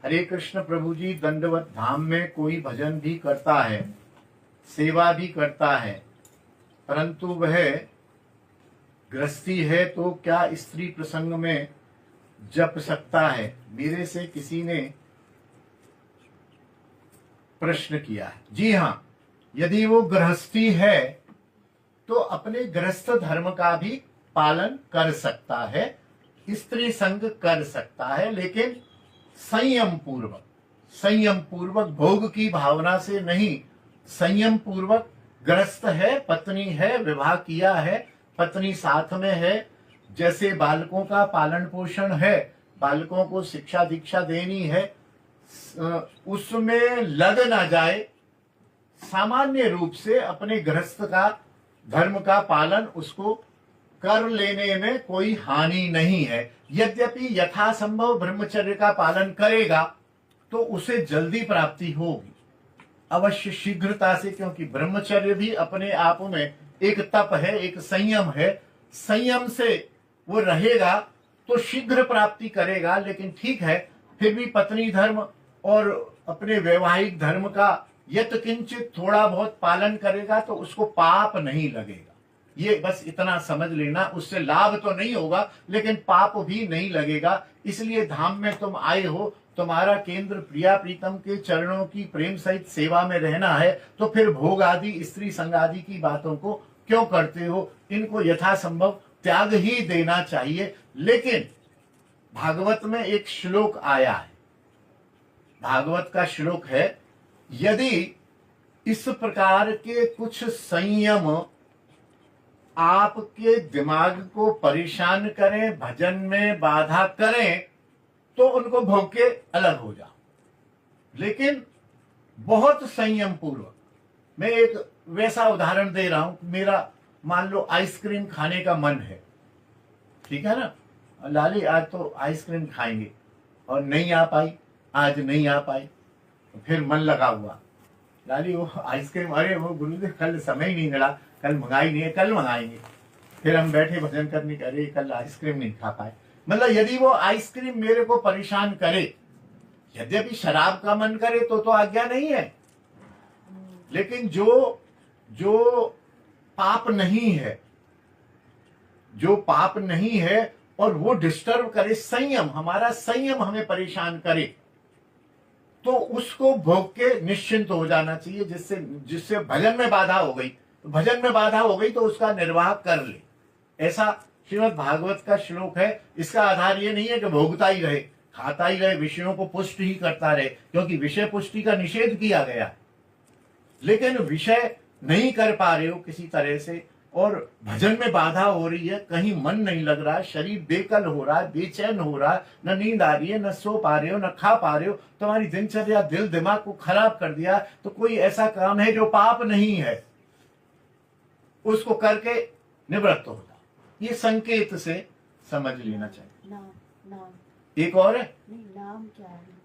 हरे कृष्ण प्रभु जी, दंडवत धाम में कोई भजन भी करता है, सेवा भी करता है, परंतु वह गृहस्थी है तो क्या स्त्री प्रसंग में जप सकता है? मेरे से किसी ने प्रश्न किया है। जी हाँ, यदि वो गृहस्थी है तो अपने गृहस्थ धर्म का भी पालन कर सकता है, स्त्री संग कर सकता है, लेकिन संयम पूर्वक भोग की भावना से नहीं, संयम पूर्वक। गृहस्थ है, पत्नी है, विवाह किया है, पत्नी साथ में है, जैसे बालकों का पालन पोषण है, बालकों को शिक्षा दीक्षा देनी है, उसमें लग ना जाए। सामान्य रूप से अपने गृहस्थ का धर्म का पालन उसको कर लेने में कोई हानि नहीं है। यद्यपि यथासंभव ब्रह्मचर्य का पालन करेगा तो उसे जल्दी प्राप्ति होगी, अवश्य शीघ्रता से, क्योंकि ब्रह्मचर्य भी अपने आप में एक तप है, एक संयम है। संयम से वो रहेगा तो शीघ्र प्राप्ति करेगा। लेकिन ठीक है, फिर भी पत्नी धर्म और अपने वैवाहिक धर्म का यत्किंचित थोड़ा बहुत पालन करेगा तो उसको पाप नहीं लगेगा। ये बस इतना समझ लेना, उससे लाभ तो नहीं होगा लेकिन पाप भी नहीं लगेगा। इसलिए धाम में तुम आए हो, तुम्हारा केंद्र प्रिया प्रीतम के चरणों की प्रेम सहित सेवा में रहना है, तो फिर भोग आदि स्त्री संग आदि की बातों को क्यों करते हो? इनको यथासंभव त्याग ही देना चाहिए। लेकिन भागवत में एक श्लोक आया है, भागवत का श्लोक है, यदि इस प्रकार के कुछ संयम आपके दिमाग को परेशान करें, भजन में बाधा करें, तो उनको भोग के अलग हो जाओ। लेकिन बहुत संयम पूर्वक। मैं एक वैसा उदाहरण दे रहा हूं, मेरा मान लो आइसक्रीम खाने का मन है, ठीक है ना, लाली आज तो आइसक्रीम खाएंगे, और नहीं आ पाई, आज नहीं आ पाई, तो फिर मन लगा हुआ, लाली वो आइसक्रीम, अरे वो गुरुदेव कल समय ही नहीं मिला, कल मंगाई नहीं है, कल मंगाएंगे। फिर हम बैठे भजन करने के, अरे कल आइसक्रीम नहीं खा पाए। मतलब यदि वो आइसक्रीम मेरे को परेशान करे, यद्यपि शराब का मन करे तो आज्ञा नहीं है, लेकिन जो पाप नहीं है, जो पाप नहीं है और वो डिस्टर्ब करे, संयम, हमारा संयम हमें परेशान करे, तो उसको भोग के निश्चिंत हो जाना चाहिए। जिससे भजन में बाधा हो गई, तो भजन में बाधा हो गई तो उसका निर्वाह कर ले। ऐसा श्रीमद् भागवत का श्लोक है। इसका आधार ये नहीं है कि भोगता ही रहे, खाता ही रहे, विषयों को पुष्ट ही करता रहे, क्योंकि विषय पुष्टि का निषेध किया गया। लेकिन विषय नहीं कर पा रहे हो किसी तरह से, और भजन में बाधा हो रही है, कहीं मन नहीं लग रहा, शरीर बेकल हो रहा है, बेचैन हो रहा है, न नींद आ रही है, न सो पा रहे हो, न खा पा रहे हो, तुम्हारी दिनचर्या दिल दिमाग को खराब कर दिया, तो कोई ऐसा काम है जो पाप नहीं है, उसको करके निवृत्त होता। ये संकेत से समझ लेना चाहिए। नाम एक और है, नहीं, नाम क्या है?